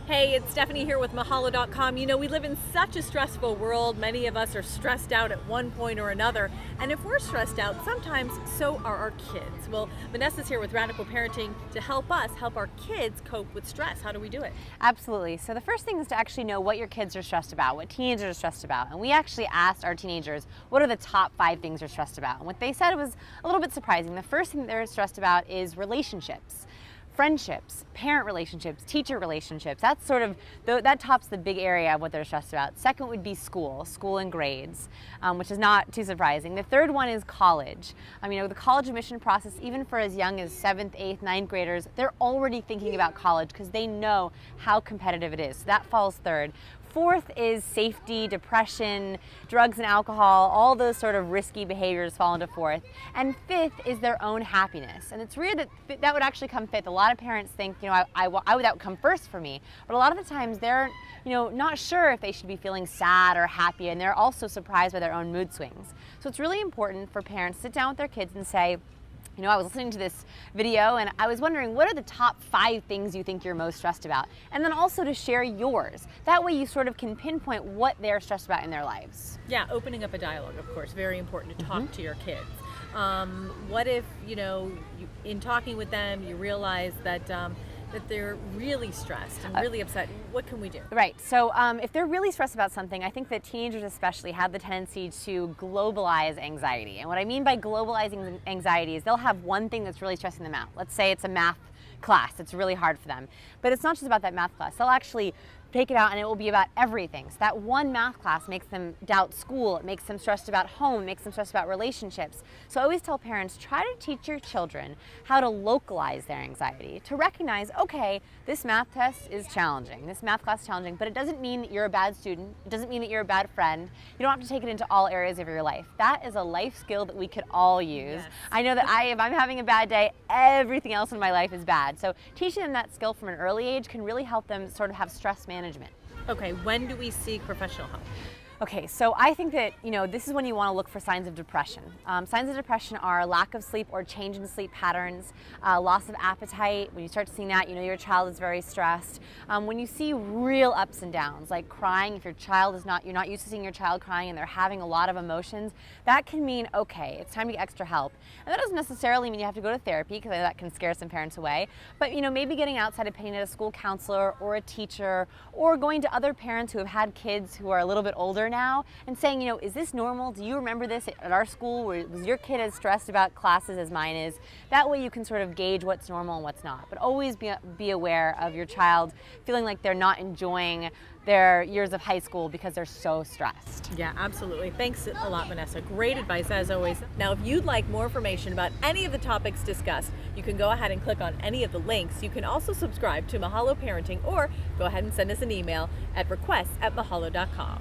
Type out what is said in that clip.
Hey, it's Stephanie here with mahalodotcom. You know, we live in such a stressful world. Many of us are stressed out at one point or another. And if we're stressed out, sometimes so are our kids. Well, Vanessa's here with Radical Parenting to help us help our kids cope with stress. How do we do it? Absolutely. So the first thing is to actually know what your kids are stressed about, what teenagers are stressed about. And we actually asked our teenagers, what are the top 5 things they're stressed about? And what they said was a little bit surprising. The first thing they're stressed about is relationships. Friendships, parent relationships, teacher relationships. That's sort of, that tops the big area of what they're stressed about. Second would be school and grades, which is not too surprising. The third one is college. The college admission process, even for as young as 7th, 8th, 9th graders, they're already thinking about college because they know how competitive it is. So that falls third. Fourth is safety, depression, drugs and alcohol, all those sort of risky behaviors fall into fourth. And fifth is their own happiness. And it's weird that that would actually come fifth. A lot of parents think, that would come first for me. But a lot of the times they're, not sure if they should be feeling sad or happy, and they're also surprised by their own mood swings. So it's really important for parents to sit down with their kids and say, I was listening to this video and I was wondering, what are the top 5 things you think you're most stressed about? And then also to share yours. That way you sort of can pinpoint what they're stressed about in their lives. Yeah, opening up a dialogue, of course, very important to talk to your kids. What if, in talking with them, you realize that they're really stressed and really upset? What can we do? Right. So if they're really stressed about something, I think that teenagers especially have the tendency to globalize anxiety. And what I mean by globalizing anxiety is they'll have one thing that's really stressing them out. Let's say it's a math class. It's really hard for them. But it's not just about that math class. They'll actually take it out and it will be about everything. So that one math class makes them doubt school, it makes them stressed about home, it makes them stressed about relationships. So I always tell parents, try to teach your children how to localize their anxiety, to recognize, okay, this math test is challenging, this math class is challenging, but it doesn't mean that you're a bad student, it doesn't mean that you're a bad friend. You don't have to take it into all areas of your life. That is a life skill that we could all use. Yes. I know that if I'm having a bad day, everything else in my life is bad. So teaching them that skill from an early age can really help them sort of have stress management. Okay, when do we seek professional help? Okay, so I think that, this is when you want to look for signs of depression. Signs of depression are lack of sleep or change in sleep patterns, loss of appetite. When you start seeing that, your child is very stressed. When you see real ups and downs, like crying, if you're not used to seeing your child crying and they're having a lot of emotions, that can mean, okay, it's time to get extra help. And that doesn't necessarily mean you have to go to therapy, because that can scare some parents away. But, maybe getting outside opinion at a school counselor or a teacher, or going to other parents who have had kids who are a little bit older now and saying, is this normal? Do you remember this at our school? Was your kid as stressed about classes as mine is? That way you can sort of gauge what's normal and what's not. But always be aware of your child feeling like they're not enjoying their years of high school because they're so stressed. Yeah, absolutely. Thanks a lot, Vanessa. Great advice as always. Now, if you'd like more information about any of the topics discussed, you can go ahead and click on any of the links. You can also subscribe to Mahalo Parenting, or go ahead and send us an email at requests@mahalodotcom.